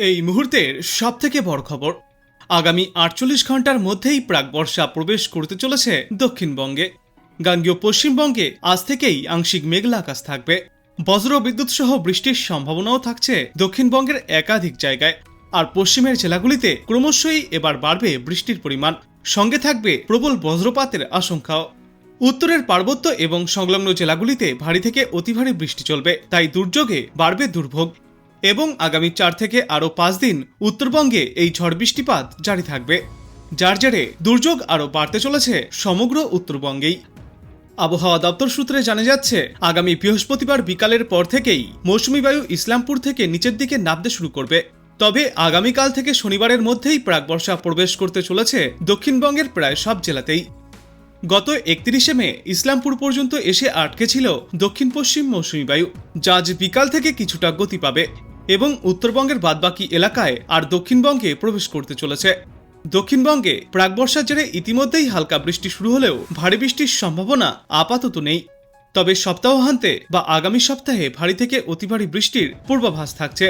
এই মুহূর্তের সবথেকে বড় খবর, আগামী ৪৮ ঘন্টার মধ্যেই প্রাকবর্ষা প্রবেশ করতে চলেছে দক্ষিণবঙ্গে। গাঙ্গেয় পশ্চিমবঙ্গে আজ থেকেই আংশিক মেঘলা আকাশ থাকবে। বজ্র বিদ্যুৎ সহ বৃষ্টির সম্ভাবনাও থাকছে দক্ষিণবঙ্গের একাধিক জায়গায়। আর পশ্চিমের জেলাগুলিতে ক্রমশই এবার বাড়বে বৃষ্টির পরিমাণ, সঙ্গে থাকবে প্রবল বজ্রপাতের আশঙ্কাও। উত্তরের পার্বত্য এবং সংলগ্ন জেলাগুলিতে ভারী থেকে অতি ভারী বৃষ্টি চলবে, তাই দুর্যোগে বাড়বে দুর্ভোগ। এবং আগামী ৪ থেকে আরও ৫ দিন উত্তরবঙ্গে এই ঝড় বৃষ্টিপাত জারি থাকবে, যার জেরে দুর্যোগ আরও বাড়তে চলেছে সমগ্র উত্তরবঙ্গেই। আবহাওয়া দপ্তর সূত্রে জানা যাচ্ছে, আগামী বৃহস্পতিবার বিকালের পর থেকেই মৌসুমী বায়ু ইসলামপুর থেকে নিচের দিকে নামতে শুরু করবে। তবে আগামীকাল থেকে শনিবারের মধ্যেই প্রাকবর্ষা প্রবেশ করতে চলেছে দক্ষিণবঙ্গের প্রায় সব জেলাতেই। গত ৩১শে মে ইসলামপুর পর্যন্ত এসে আটকে ছিল দক্ষিণ পশ্চিম মৌসুমী বায়ু, যা আজ বিকাল থেকে কিছুটা গতি পাবে এবং উত্তরবঙ্গের বাদবাকি এলাকায় আর দক্ষিণবঙ্গে প্রবেশ করতে চলেছে। দক্ষিণবঙ্গে প্রাকবর্ষার জেরে ইতিমধ্যেই হালকা বৃষ্টি শুরু হলেও ভারী বৃষ্টির সম্ভাবনা আপাতত নেই। তবে সপ্তাহান্তে বা আগামী সপ্তাহে ভারী থেকে অতি ভারী বৃষ্টির পূর্বাভাস থাকছে।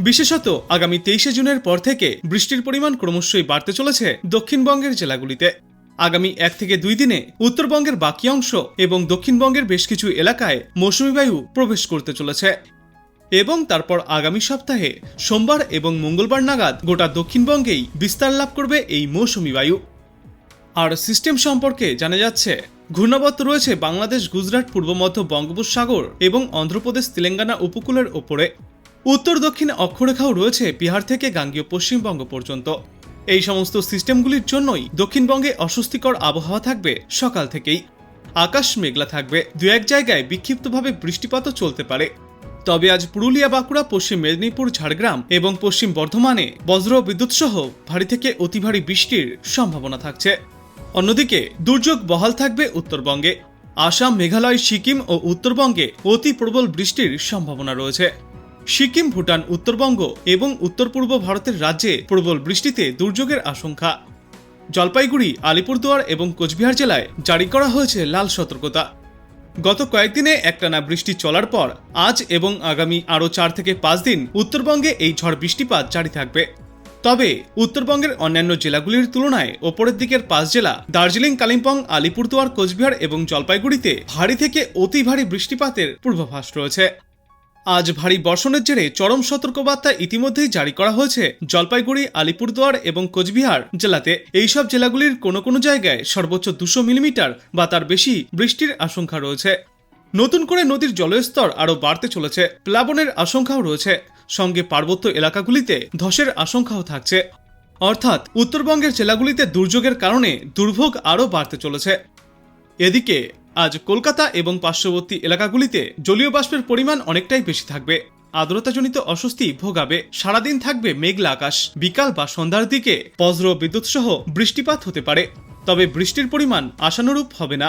বিশেষত আগামী ২৩শে জুনের পর থেকে বৃষ্টির পরিমাণ ক্রমশই বাড়তে চলেছে দক্ষিণবঙ্গের জেলাগুলিতে। আগামী ১ থেকে ২ দিনে উত্তরবঙ্গের বাকি অংশ এবং দক্ষিণবঙ্গের বেশ কিছু এলাকায় মৌসুমী বায়ু প্রবেশ করতে চলেছে এবং তারপর আগামী সপ্তাহে সোমবার এবং মঙ্গলবার নাগাদ গোটা দক্ষিণবঙ্গেই বিস্তার লাভ করবে এই মৌসুমী বায়ু। আর সিস্টেম সম্পর্কে জানা যাচ্ছে, ঘূর্ণাবর্ত রয়েছে বাংলাদেশ, গুজরাট, পূর্ব মধ্য বঙ্গোপসাগর এবং অন্ধ্রপ্রদেশ তেলেঙ্গানা উপকূলের ওপরে। উত্তর দক্ষিণে অক্ষরেখাও রয়েছে বিহার থেকে গাঙ্গেয় পশ্চিমবঙ্গ পর্যন্ত। এই সমস্ত সিস্টেমগুলির জন্যই দক্ষিণবঙ্গে অস্বস্তিকর আবহাওয়া থাকবে সকাল থেকেই। আকাশ মেঘলা থাকবে, দু এক জায়গায় বিক্ষিপ্তভাবে বৃষ্টিপাতও চলতে পারে। তবে আজ পুরুলিয়া, বাঁকুড়া, পশ্চিম মেদিনীপুর, ঝাড়গ্রাম এবং পশ্চিম বর্ধমানে বজ্র বিদ্যুৎ সহ ভারী থেকে অতি ভারী বৃষ্টির সম্ভাবনা থাকছে। অন্যদিকে দুর্যোগ বহাল থাকবে উত্তরবঙ্গে। আসাম, মেঘালয়, সিকিম ও উত্তরবঙ্গে অতি প্রবল বৃষ্টির সম্ভাবনা রয়েছে। সিকিম, ভুটান, উত্তরবঙ্গ এবং উত্তর পূর্ব ভারতের রাজ্যে প্রবল বৃষ্টিতে দুর্যোগের আশঙ্কা। জলপাইগুড়ি, আলিপুরদুয়ার এবং কোচবিহার জেলায় জারি করা হয়েছে লাল সতর্কতা। গত কয়েকদিনে একটানা বৃষ্টি চলার পর আজ এবং আগামী আরও ৪ থেকে ৫ দিন উত্তরবঙ্গে এই ঝড় বৃষ্টিপাত জারি থাকবে। তবে উত্তরবঙ্গের অন্যান্য জেলাগুলির তুলনায় ওপরের দিকের ৫ জেলা দার্জিলিং, কালিম্পং, আলিপুরদুয়ার, কোচবিহার এবং জলপাইগুড়িতে ভারী থেকে অতি ভারী বৃষ্টিপাতের পূর্বাভাস রয়েছে। আজ ভারী বর্ষণের জেরে চরম সতর্কবার্তা ইতিমধ্যেই জারি করা হয়েছে জলপাইগুড়ি, আলিপুরদুয়ার এবং কোচবিহার জেলাতে। এইসব জেলাগুলির কোনো কোনো জায়গায় সর্বোচ্চ ২০০ মিলিমিটার বা তার বেশি বৃষ্টির আশঙ্কা রয়েছে। নতুন করে নদীর জলস্তর আরও বাড়তে চলেছে, প্লাবনের আশঙ্কাও রয়েছে, সঙ্গে পার্বত্য এলাকাগুলিতে ধসের আশঙ্কাও থাকছে। অর্থাৎ উত্তরবঙ্গের জেলাগুলিতে দুর্যোগের কারণে দুর্ভোগ আরও বাড়তে চলেছে। এদিকে আজ কলকাতা এবং পার্শ্ববর্তী এলাকাগুলিতে জলীয় বাষ্পের পরিমাণ অনেকটাই বেশি থাকবে। আর্দ্রতাজনিত অস্বস্তি ভোগাবে। সারাদিন থাকবে মেঘলা আকাশ। বিকাল বা সন্ধ্যার দিকে বজ্র বিদ্যুৎ সহ বৃষ্টিপাত হতে পারে, তবে বৃষ্টির পরিমাণ আশানুরূপ হবে না।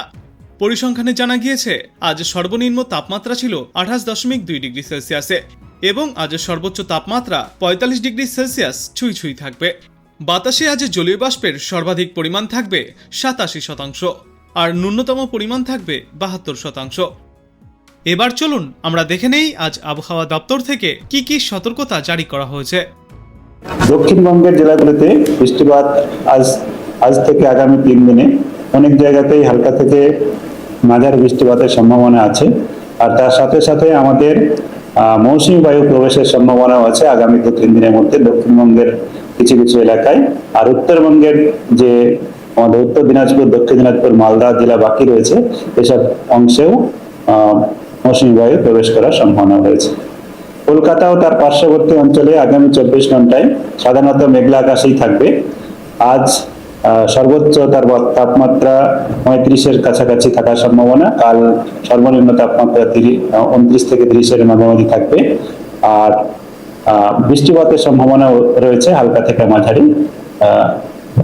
পরিসংখ্যানে জানা গিয়েছে, আজ সর্বনিম্ন তাপমাত্রা ছিল ২৮.২ ডিগ্রি সেলসিয়াসে এবং আজ সর্বোচ্চ তাপমাত্রা ৪৫ ডিগ্রি সেলসিয়াস ছুঁই ছুঁই থাকবে। বাতাসে আজ জলীয় বাষ্পের সর্বাধিক পরিমাণ থাকবে ৮৭%, আর ন্যূনতম পরিমাণ থাকবে ৭২%। এবার চলুন আমরা দেখে নেই আজ আবহাওয়া দপ্তর থেকে কি কি সতর্কতা জারি করা হয়েছে। দক্ষিণবঙ্গের জেলাগুলিতে বৃষ্টিপাত আজ থেকে আগামী ৩ দিনে অনেক জায়গাতেই হালকা থেকে মাঝারি বৃষ্টিপাতের সম্ভাবনা আছে। আর তার সাথে সাথে আমাদের মৌসুমী বায়ু প্রবেশের সম্ভাবনাও আছে আগামী ২-৩ দিনের মধ্যে দক্ষিণবঙ্গের কিছু কিছু এলাকায়। আর উত্তরবঙ্গের যে আমাদের উত্তর দিনাজপুর, দক্ষিণ দিনাজপুর, মালদা জেলা বাকি রয়েছে, এসব অংশেও মৌসুমী বায়ু প্রবেশ করার সম্ভাবনা রয়েছে। কলকাতা ও তার পার্শ্ববর্তী অঞ্চলে আগামী ২৪ ঘন্টায় সাধারণত মেঘলা আকাশেই থাকবে। আজ সর্বোচ্চ তাপমাত্রা ৩৫-এর কাছাকাছি থাকার সম্ভাবনা। কাল সর্বনিম্ন তাপমাত্রা ২৯ থেকে ৩০-এর মাঝামাঝি থাকবে। আর বৃষ্টিপাতের সম্ভাবনা রয়েছে হালকা থেকে মাঝারি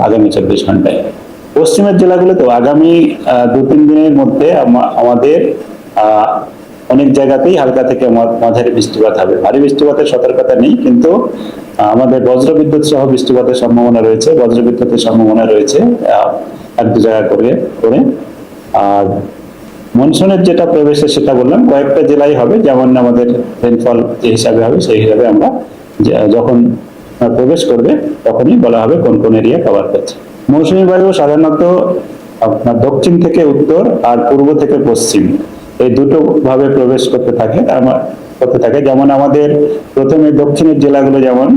আগামী ২৪ ঘন্টায়। পশ্চিমের জেলাগুলোতেও আগামী ২-৩ দিনের মধ্যে আমাদের অনেক জায়গাতেই হালকা থেকে মাঝারি বৃষ্টিপাত হবে। ভারী বৃষ্টিপাতের সতর্কতা নেই, কিন্তু আমাদের বজ্রবিদ্যুৎ সহ বৃষ্টিপাতের সম্ভাবনা রয়েছে। বজ্রবিদ্যুতের সম্ভাবনা রয়েছে ১-২ জায়গা করে। আর মনসুনের যেটা প্রবেশে সেটা বললাম কয়েকটা জেলায় হবে, যেমন আমাদের রেনফল যে হিসাবে হবে সেই হিসাবে আমরা যখন প্রবেশ করবে তখনই বলা হবে কোন কোন এরিয়া কভার করছে। মৌসুমী বায়ু সাধারণত আপনার দক্ষিণ থেকে উত্তর আর পূর্ব থেকে পশ্চিম এই দুটো ভাবে প্রবেশ করতে থাকে। যেমন আমাদের প্রথমে দক্ষিণের জেলাগুলো যেমন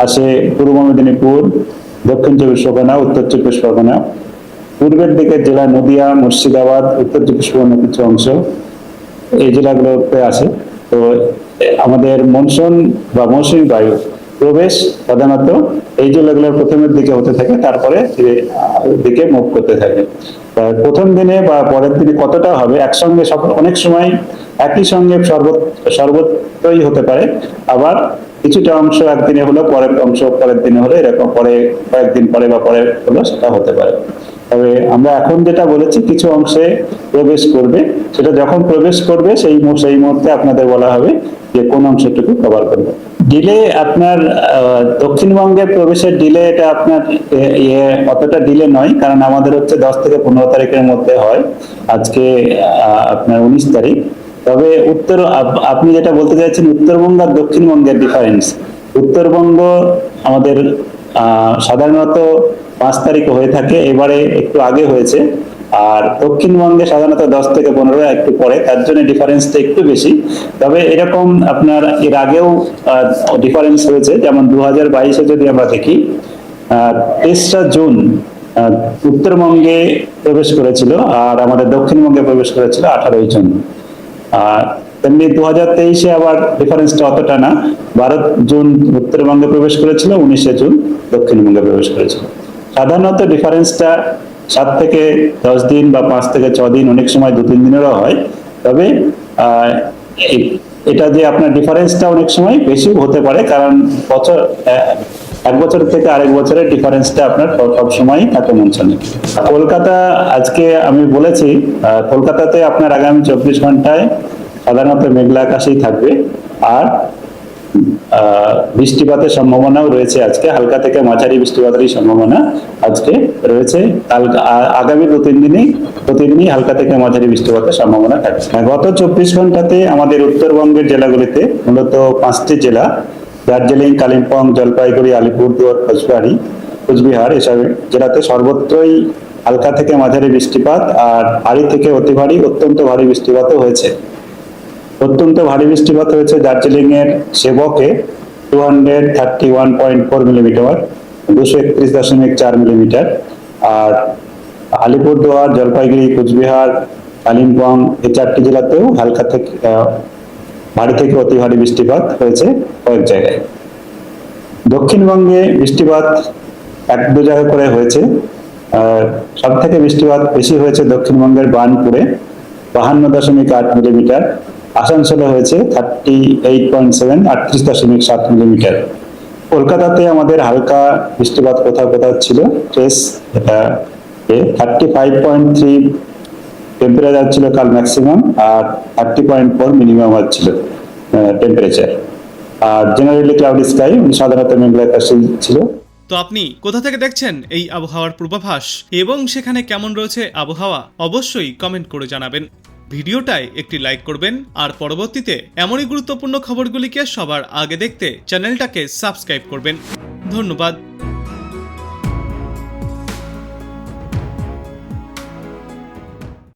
আসে পূর্ব মেদিনীপুর, দক্ষিণ চব্বিশ পরগনা, উত্তর চব্বিশ পরগনা। পূর্বের দিকের জেলা নদিয়া, মুর্শিদাবাদ, উত্তর চব্বিশ পরগনা কিছু অংশ এই জেলাগুলোতে আসে। তো আমাদের মনসুন বা মৌসুমী বায়ু প্রবেশ সাধারণত এই জেলাগুলোর প্রথমের দিকে হতে থাকে, তারপরে দিকে মুভ করতে থাকে। প্রথম দিনে বা পরের দিনে কতটা হবে একসঙ্গে অনেক সময় একই সঙ্গে সর্বত্রই হতে পারে, আবার কিছুটা অংশ একদিনে হলো, পরের অংশ পরের দিনে হলো, এরকম পরে কয়েকদিন পরে বা পরে হলো সেটা হতে পারে। তবে আমরা এখন যেটা বলেছি কিছু অংশে প্রবেশ করবে, সেটা যখন প্রবেশ করবে সেই মুহূর্তে আপনাদের বলা হবে যে কোন অংশটুকু কভার করবে। ডিলে আপনার দক্ষিণবঙ্গের প্রবেশের ডিলে এটা আপনার অতটা ডিলে নয়, কারণ আমাদের হচ্ছে 10 থেকে 15 তারিখের মধ্যে হয়, আজকে আপনার 19 তারিখ। তবে আপনি যেটা বলতে চাইছেন উত্তরবঙ্গ আর দক্ষিণবঙ্গের ডিফারেন্স, উত্তরবঙ্গ আমাদের সাধারণত 5 তারিখে হয়ে থাকে, এবারে একটু আগে হয়েছে। আর দক্ষিণবঙ্গে সাধারণত 10 থেকে 15 একটু পরে, তার জন্য ডিফারেন্সটা একটু বেশি। তবে এরকম আপনার এর আগেও ডিফারেন্স হয়েছে, যেমন 2022-এ যদি আমরা দেখি 23 জুন উত্তরবঙ্গে প্রবেশ করেছিল আর আমাদের দক্ষিণবঙ্গে প্রবেশ করেছিল 18 জুন। আর তেমনি 2023-এ আবার ডিফারেন্সটা অতটা না, 12 জুন উত্তরবঙ্গে প্রবেশ করেছিল, 19 জুন দক্ষিণবঙ্গে প্রবেশ করেছিল। সাধারণত ডিফারেন্সটা 7 থেকে 10 দিন বা 5 থেকে 6 দিন, অনেক সময় 2-3 দিনেরও হয়। তবে এটা যে আপনার ডিফারেন্সটা অনেক সময় বেশি হতে পারে, কারণ এক বছর থেকে আরেক বছরের ডিফারেন্সটা আপনার সব সময় থাকে মনসুনে। কলকাতা আজকে আমি বলেছি, কলকাতাতে আপনার আগামী 24 ঘন্টায় সাধারণত মেঘলা আকাশই থাকবে, আর বৃষ্টিপাতের সম্ভাবনাও রয়েছে। আজকে হালকা থেকে মাঝারি বৃষ্টিপাতের সম্ভাবনা আজকে রয়েছে। আগামী 2-3 দিনই প্রতিদিনই হালকা থেকে মাঝারি বৃষ্টিপাতের সম্ভাবনা থাকছে। গত 24 ঘন্টাতে আমাদের উত্তরবঙ্গের জেলাগুলিতে মূলত 5টি জেলা, দার্জিলিং, কালিম্পং, জলপাইগুড়ি, আলিপুরদুয়ার, কোচবিহার এসব জেলাতে সর্বত্রই হালকা থেকে মাঝারি বৃষ্টিপাত, আর ভারী থেকে অতি ভারী, অত্যন্ত ভারী বৃষ্টিপাতও হয়েছে। অত্যন্ত ভারী বৃষ্টিপাত হয়েছে দার্জিলিং এর সেবকে 231.4 মিলিমিটার, 231.4 মিলিমিটার। আর আলিপুরদুয়ার, জলপাইগুড়ি, কোচবিহার, কালিম্পং এই 4টি জেলাতেও হালকা থেকে ভারী থেকে অতি ভারী বৃষ্টিপাত হয়েছে কয়েক জায়গায়। দক্ষিণবঙ্গে বৃষ্টিপাত 1-2 জায়গা করে হয়েছে। সব থেকে বৃষ্টিপাত বেশি হয়েছে দক্ষিণবঙ্গের বার্নপুরে 52.8 মিলিমিটার, আসানসোলে হয়েছে 38.7 38.7 মিলিমিটার। কলকাতাতে আমাদের হালকা বৃষ্টিপাত কোথাও কোথাও ছিল, এটা 35.3 টেম্পারেচার ছিল কাল ম্যাক্সিমাম, আর 30.4 মিনিমাম ছিল temperature. Are generally cloudy sky, সাধারণত মেঘলা আকাশ ছিল। তো আপনি কোথা থেকে দেখছেন এই আবহাওয়ার পূর্বাভাস এবং সেখানে কেমন রয়েছে আবহাওয়া, অবশ্যই কমেন্ট করে জানাবেন। ভিডিওটায় একটি লাইক করবেন, আর পরবর্তীতে এমনই গুরুত্বপূর্ণ খবরগুলিকে সবার আগে দেখতে চ্যানেলটাকে সাবস্ক্রাইব করবেন। ধন্যবাদ।